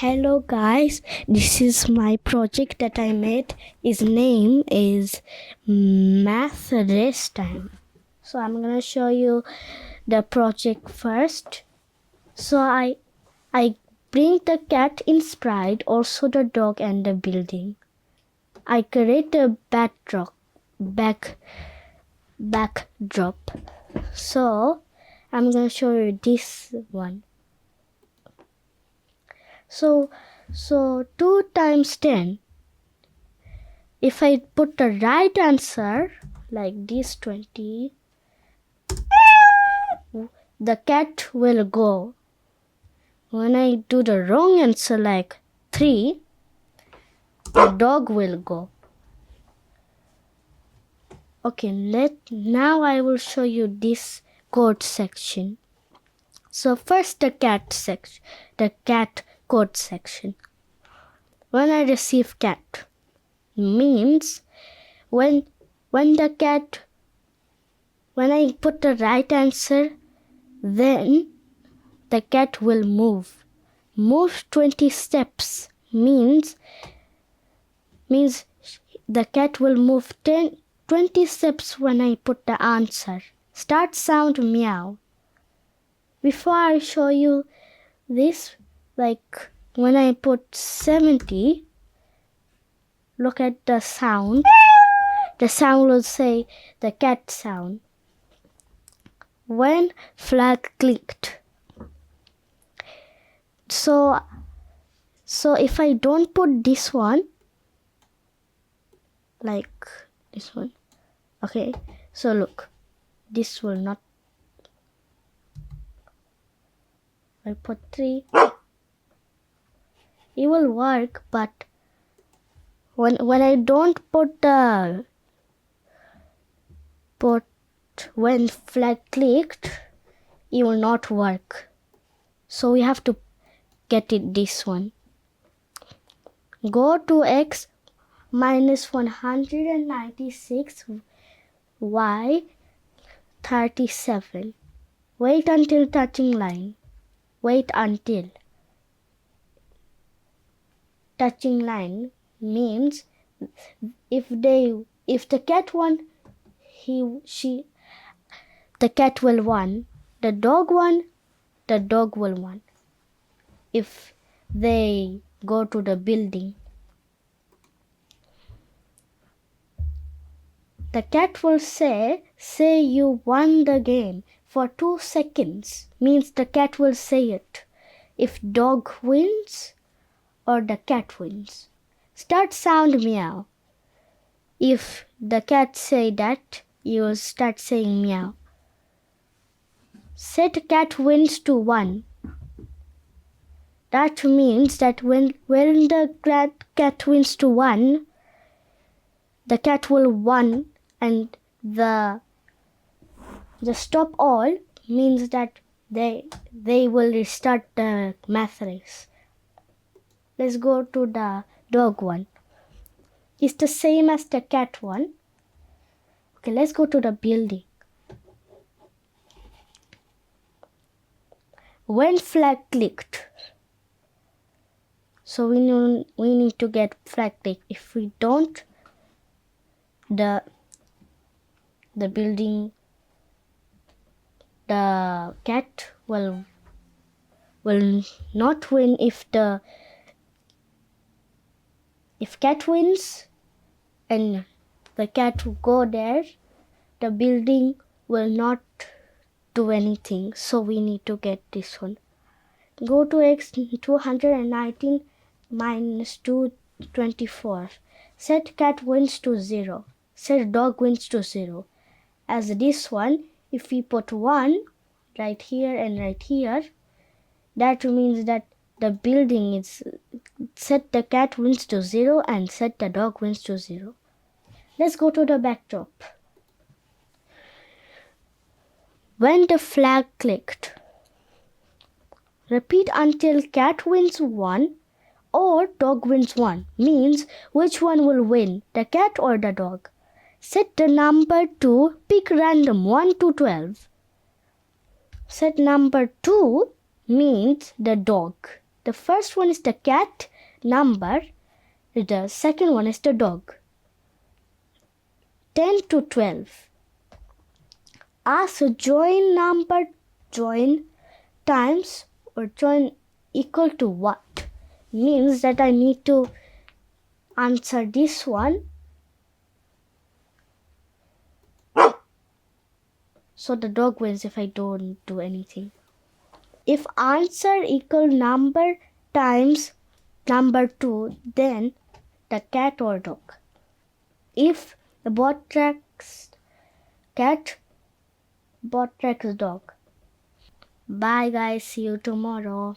Hello guys, this is my project that I made. Its name is Math This Time. So I'm gonna show you the project first. So I bring the cat in sprite, also the dog and the building. I create a backdrop. So I'm gonna show you this one. So 2 times 10. If I put the right answer like this 20, the cat will go. When I do the wrong answer like 3, the dog will go. Okay, now I will show you this code section. So first the cat code section. When I receive cat means when I put the right answer, then the cat will move. Move 20 steps means the cat will move 20 steps when I put the answer. Start sound meow. Before I show you this, like when I put 70, look at the sound. The sound will say the cat sound. When flag clicked. So if I don't put this one, like this one, okay, so look, this will not. I put 3. It will work, but when I don't when flag clicked, it will not work. So we have to get it this one. Go to x minus 196 y 37. Wait until touching line. Wait until. Touching line means if the cat won, the cat will won. The dog won, the dog will won. If they go to the building, the cat will say you won the game for 2 seconds, means the cat will say it. If dog wins or the cat wins. Start sound meow. If the cat say that, you will start saying meow. Set cat wins to 1. That means that when the cat wins to 1, the cat will won, and the stop all means that they will restart the math race. Let's go to the dog one. It's the same as the cat one. Okay, let's go to the building. When flag clicked. So we need to get flag clicked. If we don't, the building, the cat will not win. If cat wins and the cat will go there, the building will not do anything. So we need to get this one. Go to x 219 minus 224. Set cat wins to 0. Set dog wins to 0. As this one, if we put 1 right here and right here, that means that the building is set the cat wins to 0 and set the dog wins to 0. Let's go to the backdrop. When the flag clicked. Repeat until cat wins 1 or dog wins 1. Means which one will win, the cat or the dog. Set the number to pick random 1 to 12. Set number 2 means the dog. The first one is the cat number. The second one is the dog. 10 to 12. Ask a join number, join times or join equal to what? Means that I need to answer this one. So the dog wins if I don't do anything. If answer equal number times number 2, then the cat or dog. If the bot tracks cat, bot tracks dog. Bye guys, see you tomorrow.